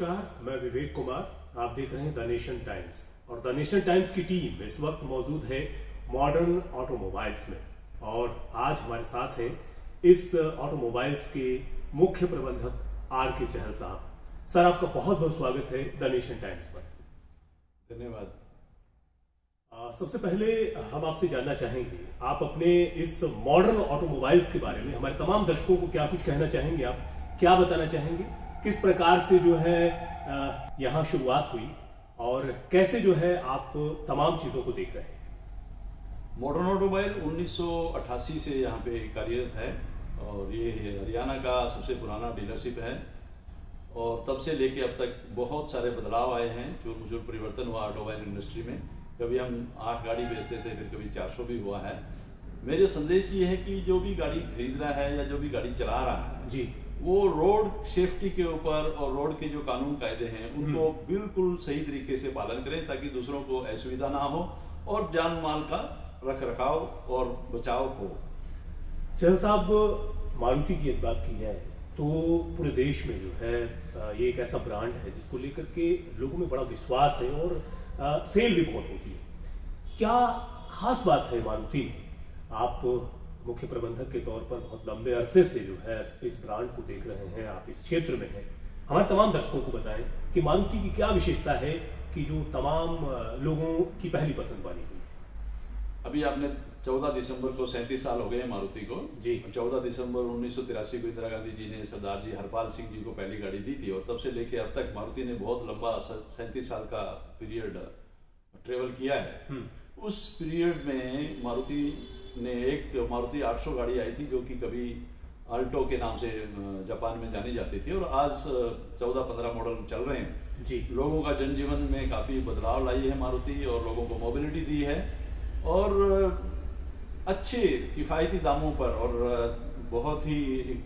नमस्कार, मैं विवेक कुमार। आप देख रहे हैं द नेशन टाइम्स और द नेशन टाइम्स की टीम इस वक्त मौजूद है मॉडर्न ऑटोमोबाइल्स में और आज हमारे साथ हैं इस ऑटोमोबाइल्स के मुख्य प्रबंधक आर के चहल साहब। सर, आपका बहुत बहुत स्वागत है द नेशन टाइम्स पर। धन्यवाद। सबसे पहले हम आपसे जानना चाहेंगे, आप अपने इस मॉडर्न ऑटोमोबाइल्स के बारे में हमारे तमाम दर्शकों को क्या कुछ कहना चाहेंगे? आप क्या बताना चाहेंगे? किस प्रकार से जो है यहाँ शुरुआत हुई और कैसे जो है आप तमाम चीजों को देख रहे हैं? मॉडर्न ऑटोमोबाइल 1988 से यहाँ पे कार्यरत है और ये हरियाणा का सबसे पुराना डीलरशिप है और तब से लेके अब तक बहुत सारे बदलाव आए हैं, जो परिवर्तन हुआ ऑटोमोबाइल इंडस्ट्री में। कभी हम 8 गाड़ी बेचते थे, फिर कभी 400 भी हुआ है। मेरे संदेश ये है कि जो भी गाड़ी खरीद रहा है या जो भी गाड़ी चला रहा है जी, वो रोड सेफ्टी के ऊपर और रोड के जो कानून कायदे हैं उनको बिल्कुल सही तरीके से पालन करें ताकि दूसरों को असुविधा ना हो और जान माल का रख रखाव और बचाव हो। चहल साहब, मारुति की एक बात की जाए तो पूरे देश में जो है ये एक ऐसा ब्रांड है जिसको लेकर के लोगों में बड़ा विश्वास है और सेल भी बहुत होती है। क्या खास बात है मारुति में? आप मुख्य प्रबंधक के तौर पर बहुत लंबे अरसे से जो है इस ब्रांड को देख रहे हैं, आप इस क्षेत्र में हैं। हमारे तमाम दर्शकों को बताएं कि मारुति की क्या विशेषता है कि जो तमाम लोगों की पहली पसंद बनी हुई है। अभी आपने 14 दिसंबर को 37 साल हो गए मारुति को जी। 14 दिसंबर 1983 को इंदिरा गांधी जी ने सरदार जी हरपाल सिंह जी को पहली गाड़ी दी थी और तब से लेके अब तक मारुति ने बहुत लंबा 37 साल का पीरियड ट्रेवल किया है। उस पीरियड में मारुति ने एक मारुति 800 गाड़ी आई थी जो कि कभी अल्टो के नाम से जापान में जानी जाती थी और आज 14-15 मॉडल चल रहे हैं जी। लोगों का जनजीवन में काफी बदलाव लाई है मारुति और लोगों को मोबिलिटी दी है और अच्छे किफायती दामों पर और बहुत ही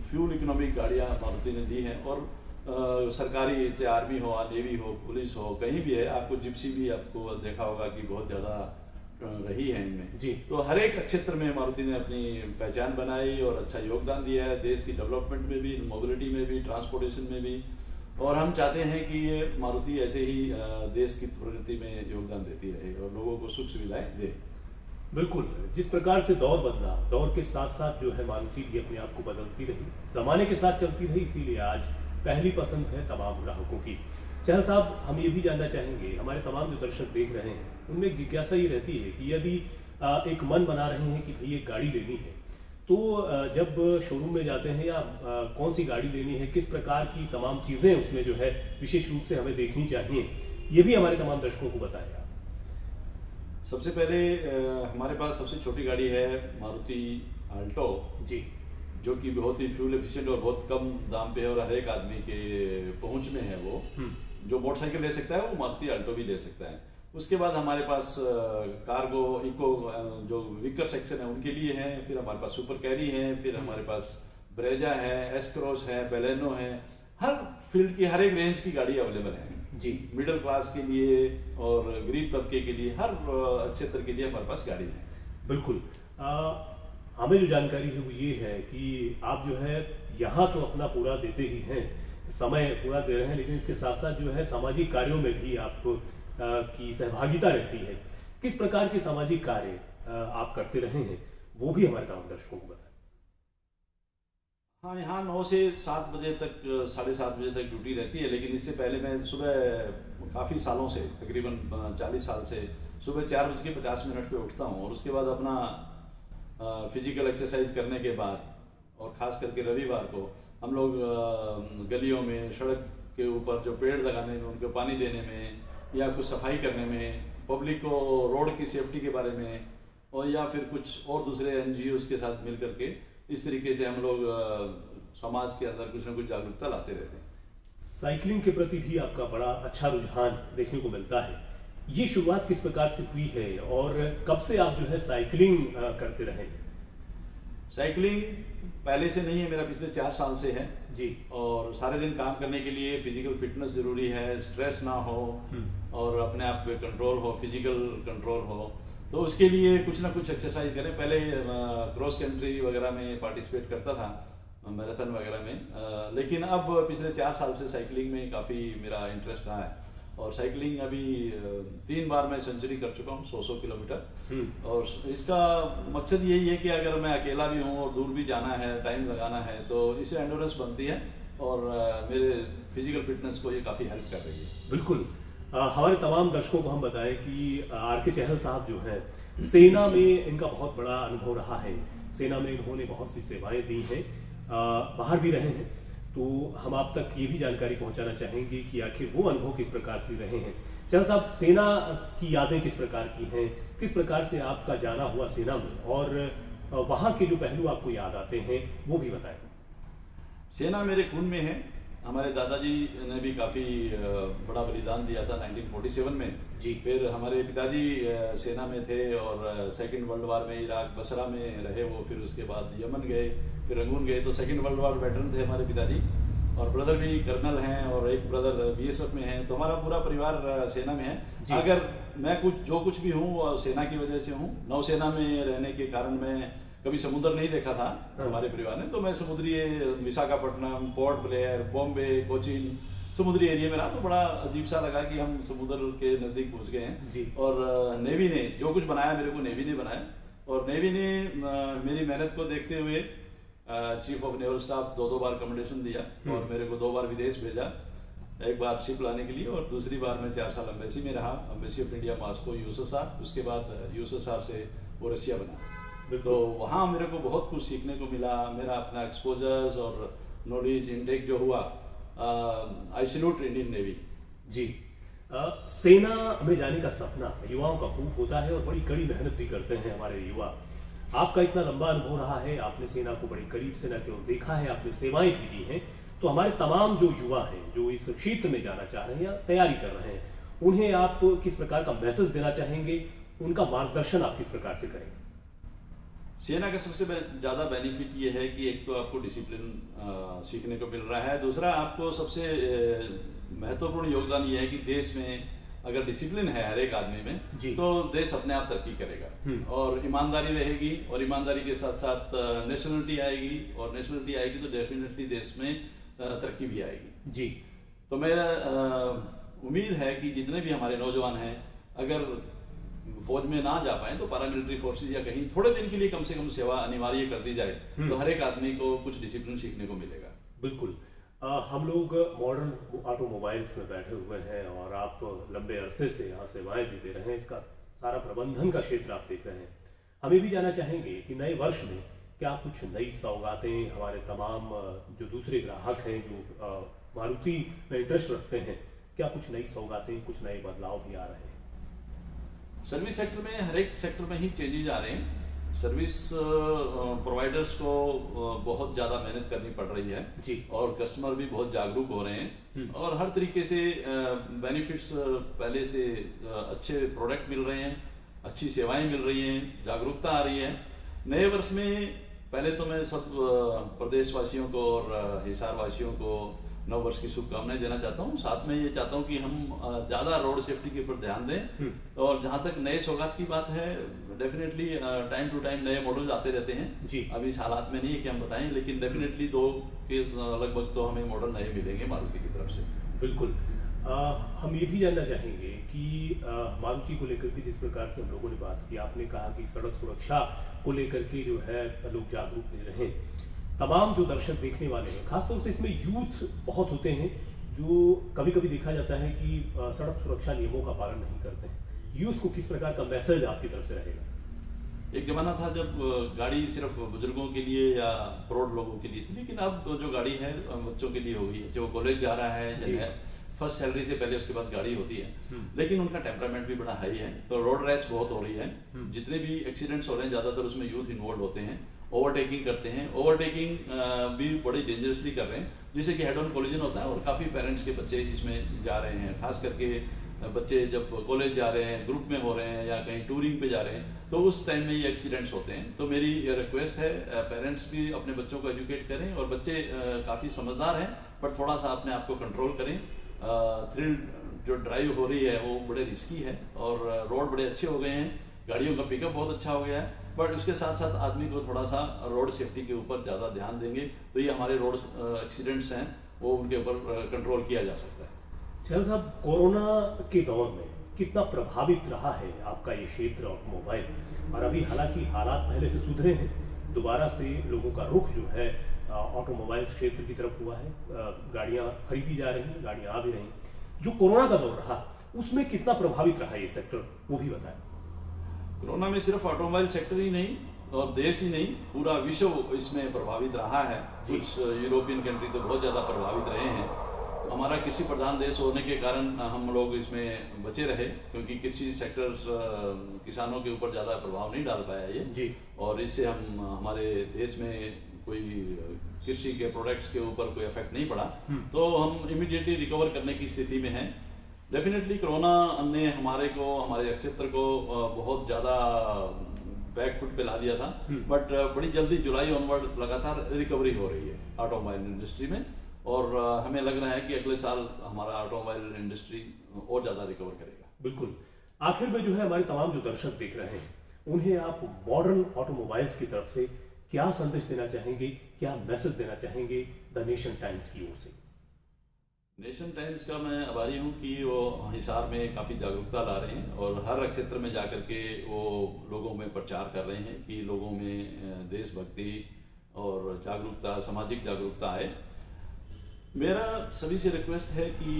फ्यूल इकोनॉमिक गाड़ियां मारुति ने दी हैं और सरकारी, चाहे आर्मी हो, नेवी हो, पुलिस हो, कहीं भी है, आपको जिप्सी भी आपको देखा होगा कि बहुत ज्यादा रही है इनमें जी। तो हर एक क्षेत्र में मारुति ने अपनी पहचान बनाई और अच्छा योगदान दिया है देश की डेवलपमेंट में भी, मोबिलिटी में भी, ट्रांसपोर्टेशन में भी। और हम चाहते हैं कि ये मारुति ऐसे ही देश की प्रगति में योगदान देती रहे और लोगों को सुख सुविधाएं दे। बिल्कुल, जिस प्रकार से दौर बदला, दौर के साथ साथ जो है मारुति भी अपने आप को बदलती रही, जमाने के साथ चलती रही, इसीलिए आज पहली पसंद है तमाम ग्राहकों की। चहल साहब, हम ये भी जानना चाहेंगे, हमारे तमाम जो दर्शक देख रहे हैं उनमें एक जिज्ञासा ये रहती है कि यदि एक मन बना रहे हैं कि भाई एक गाड़ी लेनी है तो जब शोरूम में जाते हैं या कौन सी गाड़ी लेनी है, किस प्रकार की तमाम चीजें उसमें जो है विशेष रूप से हमें देखनी चाहिए, ये भी हमारे तमाम दर्शकों को बताएं आप। सबसे पहले हमारे पास सबसे छोटी गाड़ी है मारुति आल्टो जी, जो कि बहुत ही फ्यूल एफिशिएंट और बहुत कम दाम पे है और हर एक आदमी के पहुंच में है। वो जो मोटरसाइकिल ले सकता है वो मारुति आल्टो भी ले सकता है। उसके बाद हमारे पास कार्गो, इको जो विकर सेक्शन है उनके लिए है, फिर हमारे पास सुपर कैरी है, फिर हमारे पास ब्रेजा है, एस क्रॉस है, बेलेनो है। हर फील्ड की हर एक रेंज की गाड़ी अवेलेबल है जी। मिडिल क्लास के लिए और गरीब तबके के लिए, हर क्षेत्र के लिए हमारे पास गाड़ी है। बिल्कुल, हमें जो जानकारी है वो ये है कि आप जो है यहाँ तो अपना पूरा देते ही हैं, समय पूरा दे रहे हैं, लेकिन इसके साथ साथ जो है सामाजिक कार्यों में भी आप की सहभागिता रहती है। किस प्रकार के सामाजिक कार्य आप करते रहे हैं वो भी हमारे तमाम दर्शकों को बताएं। हाँ, यहाँ 9 से 7 बजे तक, 7:30 बजे तक ड्यूटी रहती है, लेकिन इससे पहले मैं सुबह काफ़ी सालों से, तकरीबन 40 साल से सुबह 4:50 पे उठता हूँ और उसके बाद अपना फिजिकल एक्सरसाइज करने के बाद और ख़ास करके रविवार को हम लोग गलियों में, सड़क के ऊपर जो पेड़ लगाने में, उनको पानी देने में या कुछ सफाई करने में, पब्लिक को रोड की सेफ्टी के बारे में और या फिर कुछ और दूसरे NGOs के साथ मिल करके इस तरीके से हम लोग समाज के अंदर कुछ ना कुछ जागरूकता लाते रहते हैं। साइकिलिंग के प्रति भी आपका बड़ा अच्छा रुझान देखने को मिलता है। ये शुरुआत किस प्रकार से हुई है और कब से आप जो है साइकिलिंग करते रहे हैं? साइकिलिंग पहले से नहीं है, मेरा पिछले 4 साल से है जी। और सारे दिन काम करने के लिए फिजिकल फिटनेस जरूरी है, स्ट्रेस ना हो और अपने आप पे कंट्रोल हो, फिजिकल कंट्रोल हो, तो उसके लिए कुछ ना कुछ एक्सरसाइज करें। पहले क्रॉस कंट्री वगैरह में पार्टिसिपेट करता था मैराथन वगैरह में। लेकिन अब पिछले 4 साल से साइकिलिंग में काफ़ी मेरा इंटरेस्ट रहा है और साइकिलिंग अभी 3 बार मैं सेंचुरी कर चुका हूँ 100 किलोमीटर। और इसका मकसद यही है कि अगर मैं अकेला भी हूँ और दूर भी जाना है, टाइम लगाना है, तो इससे एंडोरेंस बनती है और मेरे फिजिकल फिटनेस को ये काफ़ी हेल्प कर रही है। बिल्कुल। हमारे तमाम दर्शकों को हम बताएं कि आर.के. चहल साहब जो हैं, सेना में इनका बहुत बड़ा अनुभव रहा है। सेना में इन्होंने बहुत सी सेवाएं दी हैं, बाहर भी रहे हैं। तो हम आप तक ये भी जानकारी पहुंचाना चाहेंगे कि आखिर वो अनुभव किस प्रकार से रहे हैं। चहल साहब, सेना की यादें किस प्रकार की हैं, किस प्रकार से आपका जाना हुआ सेना में, और वहाँ के जो पहलू आपको याद आते हैं वो भी बताएं। सेना मेरे खून में है। हमारे दादाजी ने भी काफ़ी बड़ा बलिदान दिया था 1947 में जी। फिर हमारे पिताजी सेना में थे और सेकंड वर्ल्ड वार में इराक बसरा में रहे वो, फिर उसके बाद यमन गए, फिर रंगून गए। तो सेकंड वर्ल्ड वार वेटरन थे हमारे पिताजी, और ब्रदर भी कर्नल हैं और एक ब्रदर बीएसएफ में हैं। तो हमारा पूरा परिवार सेना में है। अगर मैं जो कुछ भी हूँ सेना की वजह से हूँ। नौसेना में रहने के कारण मैं कभी समुद्र नहीं देखा था हमारे परिवार ने, तो मैं समुद्री विशाखापट्टनम, पोर्ट ब्लेयर, बॉम्बे, कोचीन समुद्री एरिया में रहा। तो बड़ा अजीब सा लगा कि हम समुद्र के नजदीक पहुंच गए हैं। और नेवी ने जो कुछ बनाया मेरे को नेवी ने बनाया, और नेवी ने मेरी मेहनत को देखते हुए chief of naval staff 2 bar commendation दिया और मेरे को 2 बार विदेश भेजा। एक बार शिप लाने के लिए और दूसरी बार मैं 4 साल एम्बेसी में रहा, embassy of India Moscow USSR. उसके बाद यूएसएसआर से वो रशिया बना। तो वहाँ मेरे को बहुत कुछ सीखने को मिला। मेरा अपना एक्सपोजर्स और नॉलेज इनटेक जो हुआ, आई सैल्यूट इंडियन नेवी। जी। सेना में जाने का सपना युवाओं का खूब होता है और बड़ी कड़ी मेहनत भी करते हैं हमारे युवा। आपका इतना लंबा अनुभव रहा है, आपने सेना को बड़ी करीब से न केवल देखा है, आपने सेवाएं भी दी हैं। तो हमारे तमाम जो युवा हैं जो इस क्षेत्र में जाना चाह रहे हैं या तैयारी कर रहे हैं, उन्हें आप किस प्रकार का मैसेज देना चाहेंगे, उनका मार्गदर्शन आप किस प्रकार से करेंगे? सेना का सबसे ज़्यादा बेनिफिट ये है कि एक तो आपको डिसिप्लिन सीखने को मिल रहा है, दूसरा आपको सबसे महत्वपूर्ण योगदान ये है कि देश में अगर डिसिप्लिन है हर एक आदमी में तो देश अपने आप तरक्की करेगा और ईमानदारी रहेगी, और ईमानदारी के साथ साथ नेशनलिटी आएगी, और नेशनलिटी आएगी तो डेफिनेटली देश में तरक्की भी आएगी। जी। तो मेरा उम्मीद है कि जितने भी हमारे नौजवान हैं अगर फौज में ना जा पाए तो पैरामिलिट्री फोर्सेज या कहीं थोड़े दिन के लिए कम से कम सेवा अनिवार्य कर दी जाए तो हर एक आदमी को कुछ डिसिप्लिन सीखने को मिलेगा। बिल्कुल। हम लोग मॉडर्न ऑटोमोबाइल्स में बैठे हुए हैं और आप लंबे अरसे से यहाँ सेवाएं भी दे रहे हैं, इसका सारा प्रबंधन का क्षेत्र आप देख रहे हैं। हम ये भी जानना चाहेंगे कि नए वर्ष में क्या कुछ नई सौगातें हमारे तमाम जो दूसरे ग्राहक हैं जो मारुति में इंटरेस्ट रखते हैं, क्या कुछ नई सौगातें, कुछ नए बदलाव भी आ रहे हैं? सर्विस सेक्टर में हर एक सेक्टर में ही चेंजेज आ रहे हैं। सर्विस प्रोवाइडर्स को बहुत ज़्यादा मेहनत करनी पड़ रही है जी। और कस्टमर भी बहुत जागरूक हो रहे हैं और हर तरीके से बेनिफिट्स पहले से अच्छे प्रोडक्ट मिल रहे हैं, अच्छी सेवाएं मिल रही हैं, जागरूकता आ रही है। नए वर्ष में पहले तो मैं सब प्रदेशवासियों को और हिसार वासियों को नव वर्ष की शुभकामनाएं देना चाहता हूँ। साथ में ये चाहता हूँ कि हम ज़्यादा रोड सेफ्टी के ऊपर ध्यान दें और जहाँ तक नए सौगात की बात है डेफिनेटली टाइम टू टाइम नए मॉडल्स आते रहते हैं जी। अभी इस हालात में नहीं है कि हम बताएं, लेकिन डेफिनेटली 2 के लगभग तो हमें मॉडल नए मिलेंगे मारुति की तरफ से। बिल्कुल। हम ये भी जानना चाहेंगे कि मारुति को लेकर के जिस प्रकार से हम लोगों ने बात की, आपने कहा कि सड़क सुरक्षा को लेकर के जो है लोग जागरूक नहीं रहे। तमाम जो दर्शक देखने वाले हैं, खासतौर से इसमें यूथ बहुत होते हैं जो कभी कभी देखा जाता है कि सड़क सुरक्षा नियमों का पालन नहीं करते हैं। यूथ को किस प्रकार का मैसेज आपकी तरफ से रहेगा? एक जमाना था जब गाड़ी सिर्फ बुजुर्गों के लिए या प्रौढ़ लोगों के लिए थी, लेकिन अब जो गाड़ी है बच्चों के लिए हो गई है। जो कॉलेज जा रहा है, चाहे फर्स्ट सैलरी से पहले उसके पास गाड़ी होती है, लेकिन उनका टेम्परामेंट भी बड़ा हाई है, तो रोड रेस बहुत हो रही है। जितने भी एक्सीडेंट्स हो रहे हैं ज्यादातर उसमें यूथ इन्वॉल्व होते हैं, ओवरटेकिंग करते हैं। ओवरटेकिंग भी बड़ी डेंजरसली कर रहे हैं, जिससे कि हेड ऑन कोलिजन होता है और काफी पेरेंट्स के बच्चे इसमें जा रहे हैं। खास करके बच्चे जब कॉलेज जा रहे हैं, ग्रुप में हो रहे हैं या कहीं टूरिंग पे जा रहे हैं, तो उस टाइम में ये एक्सीडेंट्स होते हैं। तो मेरी ये रिक्वेस्ट है, पेरेंट्स भी अपने बच्चों को एजुकेट करें और बच्चे काफी समझदार हैं पर थोड़ा सा अपने आप को कंट्रोल करें। थ्रिल जो ड्राइव हो रही है वो बड़े रिस्की है और रोड बड़े अच्छे हो गए हैं, गाड़ियों का पिकअप बहुत अच्छा हो गया है, बट उसके साथ साथ आदमी को थोड़ा सा रोड सेफ्टी के ऊपर ज़्यादा ध्यान देंगे तो ये हमारे रोड एक्सीडेंट्स हैं वो उनके ऊपर कंट्रोल किया जा सकता है। चहल साहब, कोरोना के दौर में कितना प्रभावित रहा है आपका ये क्षेत्र ऑटोमोबाइल, और अभी हालांकि हालात पहले से सुधरे हैं, दोबारा से लोगों का रुख जो है ऑटोमोबाइल क्षेत्र की तरफ हुआ है, गाड़ियां खरीदी जा रही हैं, गाड़ियां आ भी रही। जो कोरोना का दौर रहा उसमें कितना प्रभावित रहा ये सेक्टर, वो भी बताएं। कोरोना में सिर्फ ऑटोमोबाइल सेक्टर ही नहीं और देश ही नहीं, पूरा विश्व इसमें प्रभावित रहा है। कुछ यूरोपियन कंट्री तो बहुत ज्यादा प्रभावित रहे हैं। हमारा कृषि प्रधान देश होने के कारण हम लोग इसमें बचे रहे, क्योंकि कृषि सेक्टर किसानों के ऊपर ज्यादा प्रभाव नहीं डाल पाया ये जी। और इससे हम हमारे देश में कोई कृषि के प्रोडक्ट्स के ऊपर कोई इफेक्ट नहीं पड़ा, तो हम इमीडिएटली रिकवर करने की स्थिति में हैं। डेफिनेटली कोरोना ने हमारे क्षेत्र को बहुत ज्यादा बैक फुट पे ला दिया था, बट बड़ी जल्दी जुलाई ऑनवर्ड लगातार रिकवरी हो रही है ऑटोमोबाइल इंडस्ट्री में, और हमें लग रहा है कि अगले साल हमारा ऑटोमोबाइल इंडस्ट्री और ज्यादा रिकवर करेगा। बिल्कुल। आखिर में जो है हमारे तमाम जो दर्शक देख रहे हैं उन्हें आप मॉडर्न ऑटोमोबाइल्स की तरफ से क्या संदेश देना चाहेंगे, क्या मैसेज देना चाहेंगे द नेशन टाइम्स की ओर से? नेशन टाइम्स का मैं आभारी हूँ कि वो हिसार में काफ़ी जागरूकता ला रहे हैं और हर क्षेत्र में जाकर के वो लोगों में प्रचार कर रहे हैं कि लोगों में देशभक्ति और जागरूकता, सामाजिक जागरूकता आए। मेरा सभी से रिक्वेस्ट है कि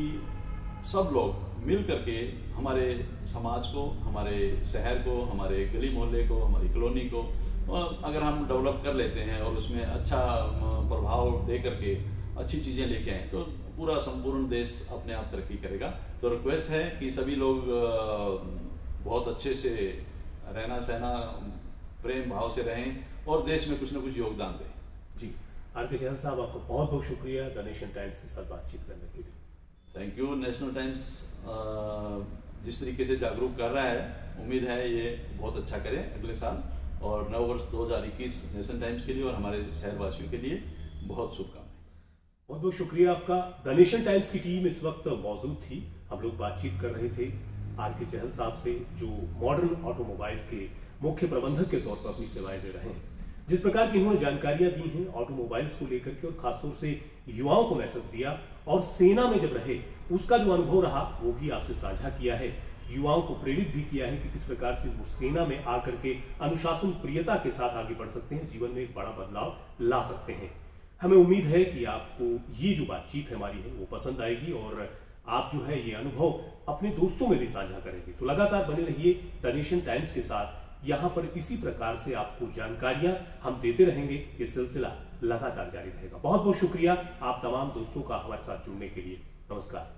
सब लोग मिल करके हमारे समाज को, हमारे शहर को, हमारे गली मोहल्ले को, हमारी कॉलोनी को अगर हम डेवलप कर लेते हैं और उसमें अच्छा प्रभाव दे करके अच्छी चीज़ें लेके आए तो पूरा संपूर्ण देश अपने आप तरक्की करेगा। तो रिक्वेस्ट है कि सभी लोग बहुत अच्छे से रहना सहना, प्रेम भाव से रहें और देश में कुछ न कुछ योगदान दें। जी, आर.के. चहल साहब, आपको बहुत बहुत शुक्रिया द नेशन टाइम्स के साथ बातचीत करने के लिए। Thank you. नेशनल टाइम्स जिस तरीके से जागरूक कर रहा है, उम्मीद है ये बहुत अच्छा करे अगले साल, और नववर्ष 2021 नेशनल टाइम्स के लिए और हमारे शहरवासियों के लिए बहुत शुभकामनाएं। बहुत बहुत शुक्रिया आपका। द नेशन टाइम्स की टीम इस वक्त मौजूद थी। हम लोग बातचीत कर रहे थे आर.के. चहल साहब से, जो मॉडर्न ऑटोमोबाइल के मुख्य प्रबंधक के तौर पर अपनी सेवाएं दे रहे हैं। जिस प्रकार की उन्होंने जानकारियां दी हैं ऑटोमोबाइल्स को लेकर के, और खासतौर से युवाओं को मैसेज दिया, और सेना में जब रहे उसका जो अनुभव रहा वो भी आपसे साझा किया है, युवाओं को प्रेरित भी किया है कि किस प्रकार से वो सेना में आकर के अनुशासन प्रियता के साथ आगे बढ़ सकते हैं, जीवन में एक बड़ा बदलाव ला सकते हैं। हमें उम्मीद है कि आपको ये जो बातचीत हमारी है वो पसंद आएगी और आप जो है ये अनुभव अपने दोस्तों में भी साझा करेंगे। तो लगातार बने रहिए द नेशन टाइम्स के साथ। यहाँ पर इसी प्रकार से आपको जानकारियां हम देते रहेंगे। ये सिलसिला लगातार जारी रहेगा। बहुत बहुत शुक्रिया आप तमाम दोस्तों का हमारे साथ जुड़ने के लिए। नमस्कार।